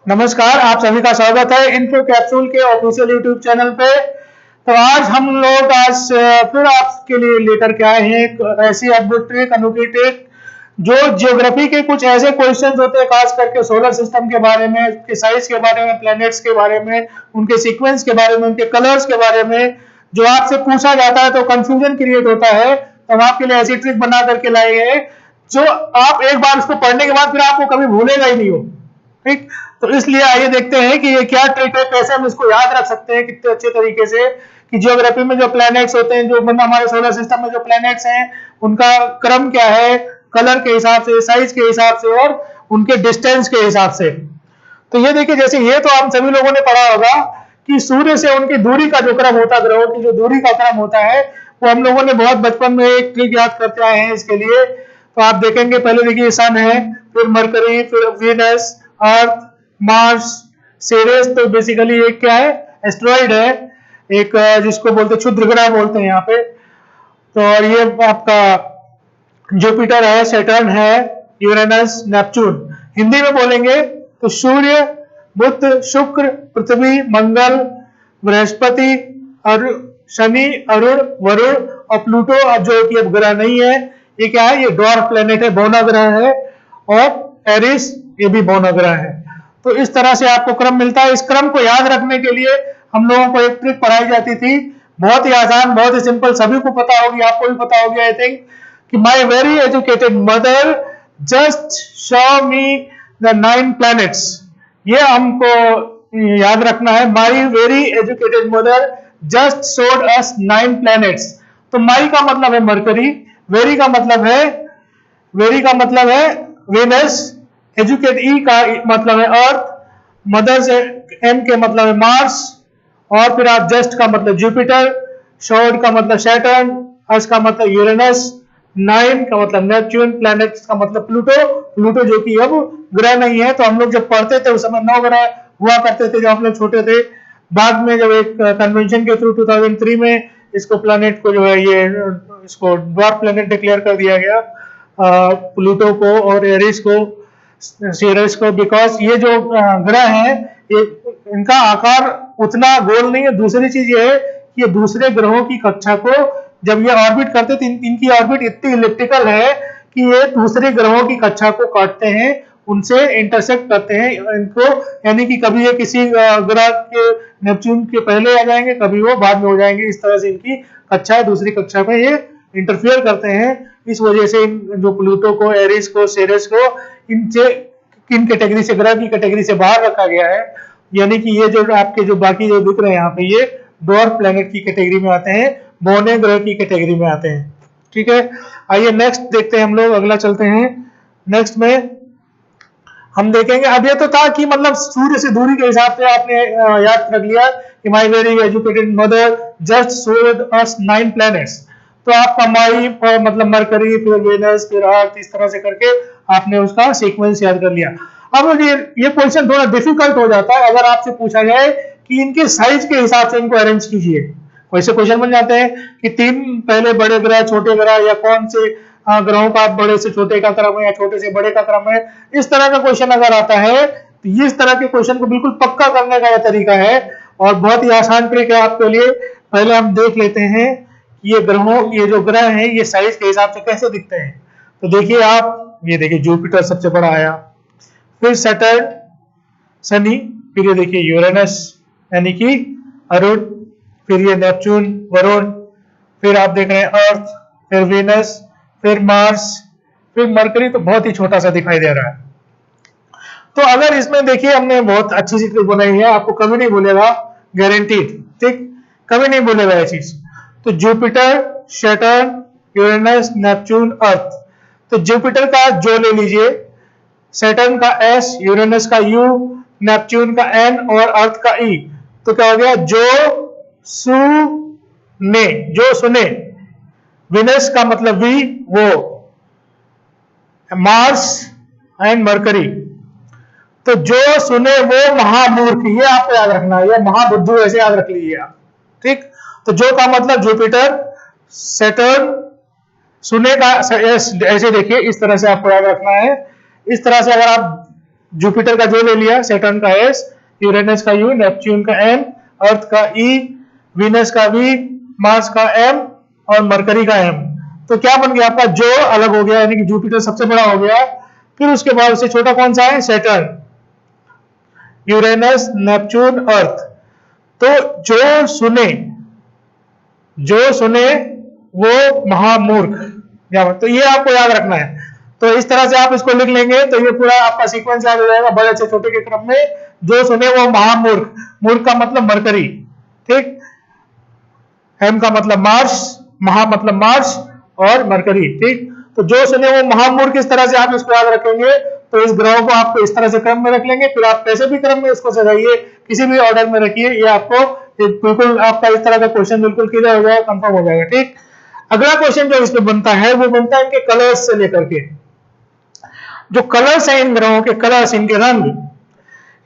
नमस्कार, आप सभी का स्वागत है इन्फो कैप्सूल के ऑफिशियल यूट्यूब चैनल पे। तो आज हम लोग फिर आपके लिए लेकर के आए हैं एक ऐसी अद्भुत ट्रिक, अनोखी ट्रिक जो ज्योग्राफी के कुछ ऐसे क्वेश्चंस होते हैं, खास करके सोलर सिस्टम के बारे में, उसके साइज के बारे में, प्लैनेट्स के बारे में, उनके सीक्वेंस के बारे में, उनके कलर्स के बारे में जो आपसे पूछा जाता है तो कंफ्यूजन क्रिएट होता है। तो हम आपके लिए ऐसी ट्रिक बना करके लाए हैं जो आप एक बार उसको पढ़ने के बाद फिर आपको कभी भूलेगा ही नहीं हो। ठीक, तो इसलिए आइए देखते हैं कि ये क्या ट्रिक है, कैसे हम इसको याद रख सकते हैं कितने अच्छे तरीके से कि ज्योग्राफी में जो प्लैनेट्स होते हैं, जो मतलब हमारे सोलर सिस्टम में जो प्लैनेट्स हैं उनका क्रम क्या है, कलर के हिसाब से, साइज के हिसाब से और उनके डिस्टेंस के हिसाब से। तो ये देखिए, जैसे ये तो हम सभी लोगों ने पढ़ा होगा कि सूर्य से उनकी दूरी का जो क्रम होता है, ग्रहों की जो दूरी का क्रम होता है, वो हम लोगों ने बहुत बचपन में एक ट्रिक याद करते आए हैं इसके लिए। तो आप देखेंगे, पहले देखिए सन है, फिर मरकरी, फिर वीनस, अर्थ, मार्स, सेरेस। तो बेसिकली एक क्या है, एस्ट्रॉइड है, एक जिसको बोलते हैं क्षुद्र ग्रह बोलते हैं यहाँ पे। तो और ये आपका जुपिटर है, सैटर्न है, यूरेनस, नेपच्यून। हिंदी में बोलेंगे तो सूर्य, बुध, शुक्र, पृथ्वी, मंगल, बृहस्पति, शनि, अरुण, वरुण और प्लूटो जो कि अब ग्रह नहीं है। ये क्या है, ये डॉर्फ प्लेनेट है, बौना ग्रह है। और एरिस, ये भी बौना ग्रह है। तो इस तरह से आपको क्रम मिलता है। इस क्रम को याद रखने के लिए हम लोगों को एक ट्रिक पढ़ाई जाती थी, बहुत ही आसान, बहुत ही सिंपल, सभी को पता होगी, आपको भी पता होगी आई थिंक, कि my very educated mother just show me the 9 planets. ये हमको याद रखना है, my very educated mother just showed us 9 planets. तो माई का मतलब है मरकरी, वेरी का मतलब है वेनस, एजुकेट ई का मतलब है अर्थ, मदर से एम के मतलब है मार्स, और फिर आप जस्ट का मतलब जुपिटर, शोर्ड का मतलब सैटर्न, अर्थ का मतलब यूरेनस, 9 का मतलब नेपच्यून, प्लैनेट्स का मतलब प्लूटो जो कि अब ग्रह नहीं है। तो हम लोग जब पढ़ते थे उस समय 9 ग्रह हुआ करते थे जब हम लोग छोटे थे। बाद में जब एक कन्वेंशन के थ्रू 2003 में इसको प्लैनेट को जो है ये इसको ड्वार्फ प्लैनेट डिक्लेयर कर दिया गया, प्लूटो को और एरिस को, सीरस को, बिकॉज ये जो ग्रह है ये इनका आकार उतना गोल नहीं है। दूसरी चीज ये है कि ये दूसरे ग्रहों की कक्षा को जब ये ऑर्बिट करते तो इनकी ऑर्बिट इतनी इलिप्टिकल है कि ये दूसरे ग्रहों की कक्षा को काटते हैं, उनसे इंटरसेक्ट करते हैं इनको, यानी कि कभी ये किसी ग्रह के नेपच्यून के पहले आ जाएंगे, कभी वो बाद में हो जाएंगे। इस तरह से इनकी कक्षा दूसरी कक्षा में ये इंटरफेयर करते हैं। इस वजह से जो प्लूटो को, एरिस को, सेरेस को इनसे किन कैटेगरी से, ग्रह की कैटेगरी से बाहर रखा गया है, यानी कि ये जो आपके जो बाकी जो दिख रहे हैं यहाँ पे ये डॉर्फ प्लैनेट की कैटेगरी में आते हैं, बौने ग्रह की कैटेगरी में आते हैं। ठीक है, आइए नेक्स्ट देखते हैं हम लोग, अगला चलते हैं। नेक्स्ट में हम देखेंगे, अब ये तो था कि मतलब सूर्य से दूरी के हिसाब से आपने याद रख लिया कि my very educated mother just showed us 9 planets. तो आपका माई मतलब मरकरी, फिर वेनस, फिर अर्थ, इस तरह से करके आपने उसका सीक्वेंस याद कर लिया। अब ये क्वेश्चन थोड़ा डिफिकल्ट हो जाता है अगर आपसे पूछा जाए कि इनके साइज के हिसाब से इनको अरेंज कीजिए। वैसे क्वेश्चन बन जाते हैं कि 3 पहले बड़े ग्रह, छोटे ग्रह, या कौन से ग्रहों का बड़े से छोटे का क्रम है या छोटे से बड़े का क्रम है। इस तरह का क्वेश्चन अगर आता है तो इस तरह के क्वेश्चन को बिल्कुल पक्का करने का यह तरीका है और बहुत ही आसान ट्रिक है आपके लिए। पहले हम देख लेते हैं ये जो ग्रह हैं ये साइज के हिसाब से कैसे दिखते हैं। तो देखिए आप, ये देखिए जुपिटर सबसे बड़ा आया, फिर सैटर्न, शनि, फिर ये देखिए यूरेनस यानी कि अरुण, फिर ये नेपच्यून, वरुण, फिर आप देख रहे हैं अर्थ, फिर वीनस, फिर मार्स, फिर मरकरी। तो बहुत ही छोटा सा दिखाई दे रहा है। तो अगर इसमें देखिए हमने बहुत अच्छी सी ट्रिक बनाई है, आपको कभी नहीं बोलेगा, गारंटीड, ठीक, कभी नहीं बोलेगा ये चीज। तो जुपिटर, सैटर्न, यूरेनस, नेपच्यून, अर्थ। तो जुपिटर का जो ले लीजिए, सैटर्न का एस, यूरेनस का यू, नेपच्यून का एन और अर्थ का ई। तो क्या हो गया, जो सुने, विनस का मतलब वी, वो, मार्स एंड मरकरी। तो जो सुने वो महामूर्ख, ये आपको याद रखना है, ये महाबुद्धू ऐसे याद रख लीजिए आप। ठीक, तो जो का मतलब जुपिटर, सैटर्न, सुने का ऐसे देखिए, इस तरह से आपको याद रखना है। इस तरह से अगर आप जुपिटर का जो ले लिया, सैटर्न का S, यूरेनस का U, नेपच्यून का M, अर्थ का E, वीनस का V, मार्स का M और मरकरी का M। तो क्या बन गया आपका, जो अलग हो गया, यानी कि जुपिटर सबसे बड़ा हो गया। फिर उसके बाद उससे छोटा कौन सा है, सैटर्न, यूरेनस, नेपच्यून, अर्थ। तो जो सुने वो महामूर्ख। तो ये आपको याद रखना है। तो इस तरह से आप इसको लिख लेंगे तो ये पूरा आपका सीक्वेंस याद हो जाएगा बड़े से छोटे के क्रम में। जो सुने वो महामूर्ख, मूर्ख का मतलब मरकरी, ठीक, एम का मतलब मार्स, महा मतलब मार्स और मरकरी, ठीक। तो जो सुने वो महामूर्ख, इस तरह से आप इसको याद रखेंगे। तो इस ग्रहों को आपको इस तरह से क्रम में रख लेंगे, फिर आप कैसे भी क्रम में इसको सजाइए, किसी भी ऑर्डर में रखिए, ये आपको बिल्कुल आपका इस तरह का क्वेश्चन बिल्कुल क्लियर हो जाएगा, कंफर्म हो जाएगा, ठीक। अगला क्वेश्चन जो इसमें बनता है वो बनता है इनके कलर्स से लेकर के। जो कलर्स है इन ग्रहों के, कलर्स, इनके रंग,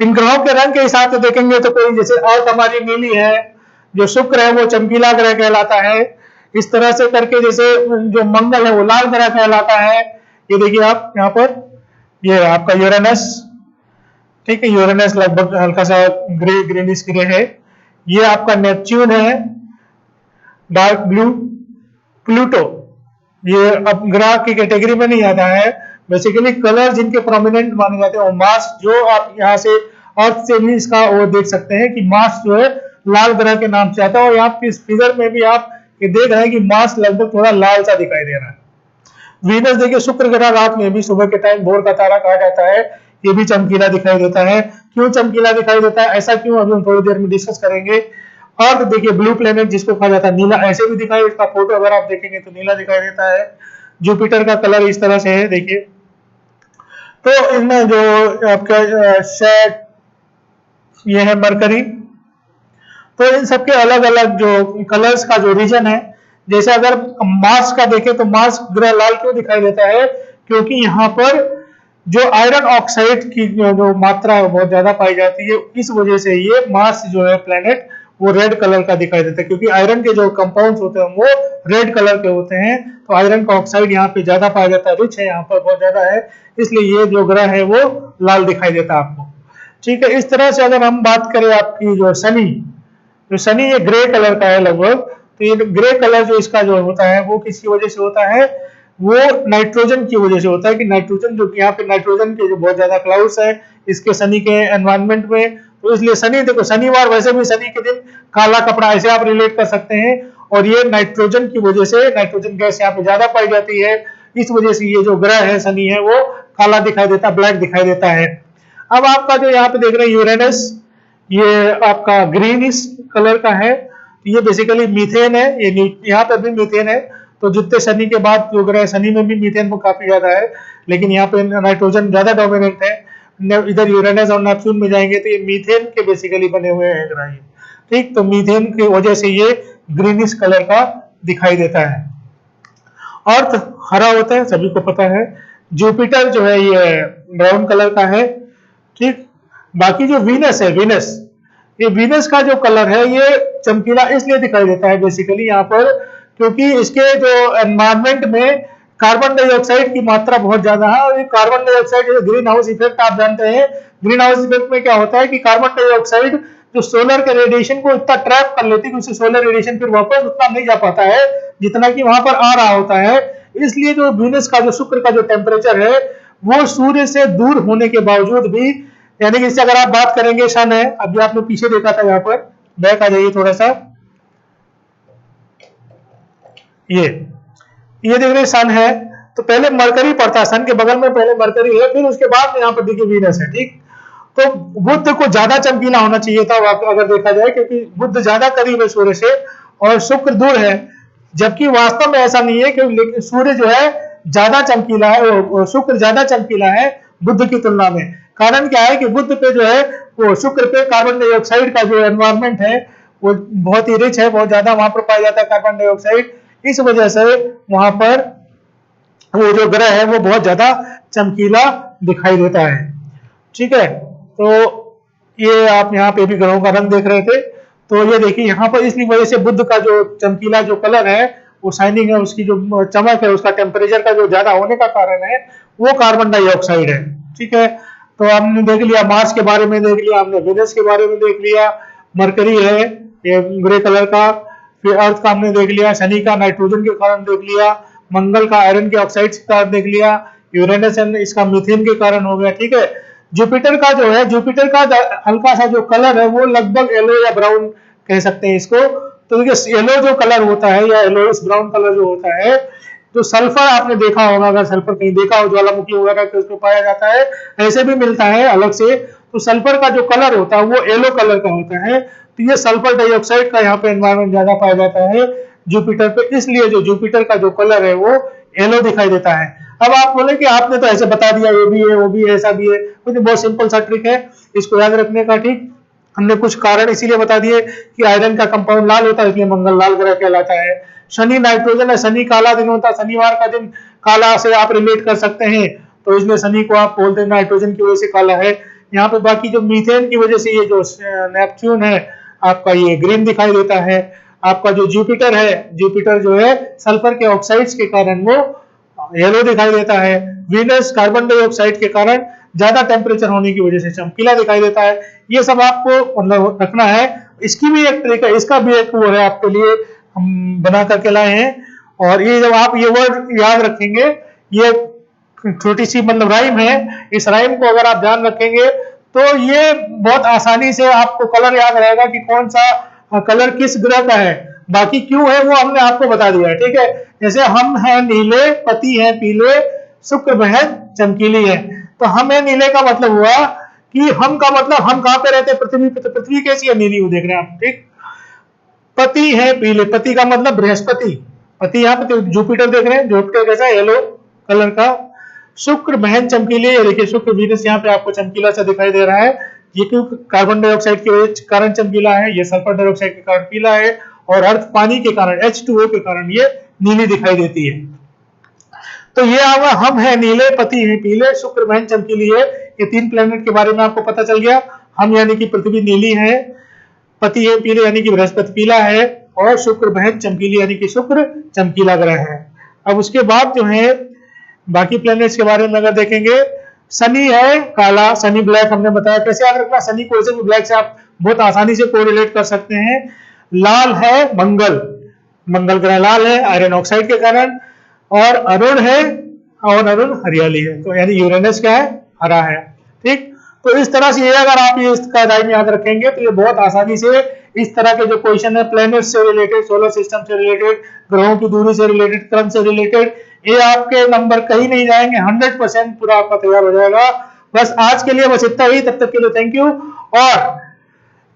इन ग्रहों के रंग के हिसाब से देखेंगे तो कोई जैसे अर्थ हमारी नीली है, जो शुक्र है वो चमकीला ग्रह कहलाता है। इस तरह से करके जैसे जो मंगल है वो लाल ग्रह कहलाता है। ये देखिए आप यहाँ पर, ये आपका यूरेनस, ठीक है, यूरेनस लगभग हल्का सा ग्रे ग्रीनिश ग्रे है। ये आपका नेपच्यून है, डार्क ब्लू। प्लूटो ये अब ग्रह की कैटेगरी में नहीं आता है। बेसिकली कलर जिनके प्रोमिनेंट माने जाते हैं वो मार्स, जो आप यहाँ से अर्थ से भी इसका वो देख सकते हैं कि मार्स जो है लाल ग्रह के नाम से आता है। और यहाँ इस फिगर में भी आप ये देख रहे हैं कि मार्स लगभग थोड़ा लाल सा दिखाई दे रहा है। वीनस देखिए शुक्र ग्रह रात में भी, सुबह के टाइम भोर का तारा कहा जाता है, ये भी चमकीला दिखाई देता है। क्यों चमकीला दिखाई देता है, ऐसा क्यों, अभी हम थोड़ी देर में डिस्कस करेंगे। और देखिए ब्लू प्लेनेट जिसको कहा जाता है नीला, ऐसे भी दिखाई, इसका फोटो अगर आप देखेंगे तो नीला दिखाई देता है। जुपिटर का कलर इस तरह से है, देखिए। तो इनमें जो आपका सेट, ये है मरकरी। तो इन सबके अलग अलग जो कलर्स का जो रीजन है, जैसे अगर मार्स का देखें तो मार्स ग्रह लाल क्यों दिखाई देता है, क्योंकि यहाँ पर जो आयरन ऑक्साइड की जो मात्रा है बहुत ज्यादा पाई जाती है। इस वजह से ये मार्स जो है प्लेनेट वो रेड कलर का दिखाई देता है, क्योंकि आयरन के जो कंपाउंड्स होते हैं वो रेड कलर के होते हैं। तो आयरन का ऑक्साइड यहाँ पे ज्यादा पाया जाता है, रिच है यहाँ पर, बहुत ज्यादा है, इसलिए ये जो ग्रह है वो लाल दिखाई देता है आपको, ठीक है। इस तरह से अगर हम बात करें आपकी जो शनि ये ग्रे कलर का है लगभग। तो ये ग्रे कलर जो इसका जो होता है वो किसकी वजह से होता है, वो नाइट्रोजन की वजह से होता है। कि नाइट्रोजन जो यहाँ पे नाइट्रोजन के जो बहुत ज्यादा क्लाउड्स है इसके शनि के एनवायरनमेंट में, तो इसलिए शनि, देखो शनिवार वैसे भी शनि के दिन काला कपड़ा, ऐसे आप रिलेट कर सकते हैं। और ये नाइट्रोजन की वजह से, नाइट्रोजन गैस यहाँ पे ज्यादा पाई जाती है, इस वजह से ये जो ग्रह है शनि है वो काला दिखाई देता है, ब्लैक दिखाई देता है। अब आपका जो यहाँ पे देख रहे हैं यूरेनस, ये आपका ग्रीनिश कलर का है। ये बेसिकली मीथेन है, ये यहाँ पे भी मीथेन है। तो जितने शनि के बाद जो ग्रह, शनि में भी मीथेन को काफी ज्यादा है, लेकिन यहाँ पे नाइट्रोजन ज्यादा डोमिनेंट है। इधर यूरेनस और नेपच्यून में जाएंगे तो ये मीथेन के बेसिकली बने हुए हैं ग्रह, ठीक। तो मीथेन की वजह से ये ग्रीनिश कलर का दिखाई देता है। अर्थ हरा होता है, सभी को पता है। जुपिटर जो है ये ब्राउन कलर का है, ठीक। बाकी जो वीनस है, ये वीनस का जो कलर है ये चमकीला इसलिए दिखाई देता है बेसिकली यहाँ पर, क्योंकि इसके जो एनवायरमेंट में कार्बन डाइऑक्साइड की मात्रा बहुत ज्यादा है। और ये carbon dioxide green house effect आप जानते हैं। ग्रीन हाउस इफेक्ट में क्या होता है कि कार्बन डाइऑक्साइड जो सोलर के रेडिएशन को इतना ट्रैप कर लेती है कि उससे सोलर रेडिएशन फिर वापस उतना नहीं जा पाता है जितना कि वहां पर आ रहा होता है। इसलिए जो वीनस का, जो शुक्र का जो टेम्परेचर है वो सूर्य से दूर होने के बावजूद भी, यानी कि इससे अगर आप बात करेंगे, सन है, अभी आपने पीछे देखा था, यहाँ पर बैक आ जाइए थोड़ा सा, ये देख रहे सन है। तो पहले मरकरी पड़ता है, सन के बगल में पहले मरकरी है, फिर उसके बाद में यहाँ पर देखिए वीनस है, ठीक। तो बुध को ज्यादा चमकीला होना चाहिए था अगर देखा जाए, क्योंकि बुध ज्यादा करीब है सूर्य से और शुक्र दूर है। जबकि वास्तव में ऐसा नहीं है, क्योंकि सूर्य जो है ज्यादा चमकीला है, शुक्र ज्यादा चमकीला है बुध की तुलना में। कारण क्या है कि बुध पे जो है वो शुक्र पे कार्बन डाइऑक्साइड का जो एनवायरमेंट है वो बहुत ही रिच है, बहुत ज्यादा वहां पर पाया जाता है कार्बन डाइऑक्साइड। इस वजह से वहां पर वो जो ग्रह है वो बहुत ज्यादा चमकीला दिखाई देता है, ठीक है। तो ये आप यहाँ पे भी ग्रहों का रंग देख रहे थे। तो ये देखिए यहाँ पर इसलिए वजह से बुध का जो चमकीला जो कलर है, वो शाइनिंग है, उसकी जो चमक है, उसका टेम्परेचर का जो ज्यादा होने का कारण है वो कार्बन डाइऑक्साइड है, ठीक है। तो हमने देख लिया मार्स के बारे में, देख लिया हमने वेनस के बारे में देख लिया, मरकरी है ये ग्रे कलर का, फिर अर्थ का हमने देख लिया, शनि का नाइट्रोजन के कारण देख लिया, मंगल का आयरन के ऑक्साइड के कारण देख लिया, यूरेनस इसका मीथेन के कारण हो गया। ठीक है, जुपिटर का जो है, जुपिटर का हल्का सा जो कलर है वो लगभग येलो या ब्राउन कह सकते हैं इसको। तो देखिए येलो जो कलर होता है या येलोइश ब्राउन कलर जो होता है, तो सल्फर आपने देखा होगा, अगर सल्फर कहीं देखा हो ज्वालामुखी वगैरह के उसमें पाया जाता है, ऐसे भी मिलता है अलग से। तो सल्फर का जो कलर होता है वो येलो कलर का होता है। तो ये सल्फर डाइऑक्साइड का यहाँ पे एनवायरमेंट ज्यादा पाया जाता है जुपिटर पे, इसलिए जो जुपिटर का जो कलर है वो येलो दिखाई देता है। अब आप बोले कि आपने तो ऐसे बता दिया, ये भी है वो भी है ऐसा भी है, कुछ बहुत सिंपल सा ट्रिक है इसको याद रखने का। ठीक, हमने कुछ कारण इसीलिए बता दिए कि आयरन का कंपाउंड लाल होता है इसलिए मंगल लाल ग्रह कहलाता है। शनि नाइट्रोजन है, शनि काला दिन होता है, शनिवार का दिन काला से आप रिलेट कर सकते हैं, तो इसलिए शनि को आप बोलते हैं नाइट्रोजन की वजह से काला है। यहाँ पे बाकी जो मीथेन की वजह से ये जो नेपच्यून है आपका ये ग्रीन दिखाई देता है। आपका जो जुपिटर है, जुपिटर जो है सल्फर के ऑक्साइड्स के कारण वो येलो दिखाई देता है। वीनस कार्बन डाइऑक्साइड के कारण ज्यादा टेम्परेचर होने की वजह से चमकीला दिखाई देता है। ये सब आपको मतलब रखना है। इसकी भी एक ट्रिक है, इसका भी एक वो है आपके लिए हम बना करके लाए हैं। और ये जब आप ये वर्ड याद रखेंगे, ये छोटी सी मतलब राइम है, इस राइम को अगर आप ध्यान रखेंगे तो ये बहुत आसानी से आपको कलर याद रहेगा कि कौन सा कलर किस ग्रह का है। बाकी क्यों है वो हमने आपको बता दिया है। ठीक है, जैसे हम हैं नीले, पति हैं पीले, शुक्र बहन चमकीली है। तो हम है नीले का मतलब हुआ कि हम का मतलब हम कहां पे रहते हैं, पृथ्वी पे। तो पृथ्वी कैसी है, नीली, वो देख रहे हैं आप। ठीक, पति है पीले, पति का मतलब बृहस्पति, पति यहाँ पे जुपिटर देख रहे हैं, जुपिटर कैसा येलो कलर का। शुक्र बहन चमकीली है, देखिए शुक्र वीनस यहाँ पे आपको चमकीला सा दिखाई दे रहा है। ये क्यों, कार्बन डाइऑक्साइड के कारण चमकीला है, ये सल्फर डाइऑक्साइड के कारण पीला है, और अर्थ पानी के कारण H2O के कारण ये नीली दिखाई देती है। तो ये आवा हम है नीले, पति है पीले, शुक्र बहन चमकीली है। ये तीन प्लेनेट के बारे में आपको पता चल गया। हम यानी कि पृथ्वी नीली है, पति है पीले यानी कि बृहस्पति पीला है, और शुक्र बहन चमकीली यानी कि शुक्र चमकीला ग्रह है। अब उसके बाद जो है बाकी प्लैनेट्स के बारे में अगर देखेंगे, शनि है काला, शनि ब्लैक हमने बताया। कैसे याद रखना, शनि को वैसे भी ब्लैक से आप बहुत आसानी से कोरिलेट कर सकते हैं। लाल है मंगल, मंगल ग्रह लाल है आयरन ऑक्साइड के कारण। और अरुण है, और अरुण हरियाली है, तो यानी यूरेनस क्या है, हरा है। ठीक, तो इस तरह से अगर आप ये इसका टाइम याद रखेंगे तो ये बहुत आसानी से इस तरह के जो क्वेश्चन है प्लैनेट से रिलेटेड, सोलर सिस्टम से रिलेटेड, ग्रहों की दूरी से रिलेटेड, क्रम से रिलेटेड, ये आपके नंबर कहीं नहीं जाएंगे, 100% पूरा आपका तैयार हो जाएगा। बस आज के लिए बस इतना ही, तब तक के लिए थैंक यू। और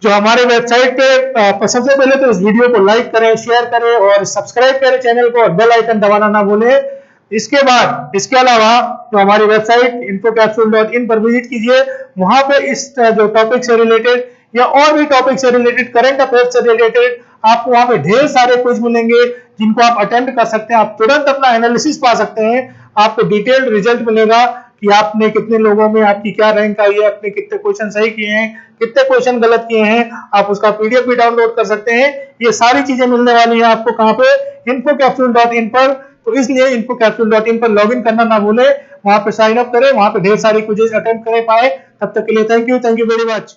जो हमारे वेबसाइट पे सबसे पहले तो इस वीडियो को लाइक करें, शेयर करें और सब्सक्राइब करें चैनल को, और बेल आइकन दबाना ना भूलें। इसके बाद इसके अलावा जो हमारी वेबसाइट infocapsule.in पर विजिट कीजिए, वहां पे इस जो टॉपिक से रिलेटेड या और भी टॉपिक से रिलेटेड, करंट अफेयर्स से रिलेटेड आपको वहां पे ढेर सारे क्विज मिलेंगे जिनको आप अटेम्प्ट कर सकते हैं। आप तुरंत अपना एनालिसिस पा सकते हैं, आपको डिटेल्ड रिजल्ट मिलेगा कि आपने कितने लोगों में आपकी क्या रैंक आई है, आपने कितने क्वेश्चन सही किए हैं, कितने क्वेश्चन गलत किए हैं। आप उसका पीडीएफ भी डाउनलोड कर सकते हैं। ये सारी चीजें मिलने वाली हैं आपको कहां पे, infocapsule.in पर। तो इसलिए infocapsule.in पर लॉगिन करना ना भूले, वहां पे साइन अप करें, वहां पे ढेर सारी क्विज़ेस अटेम्प्ट करें पाए। तब तक के लिए थैंक यू वेरी मच।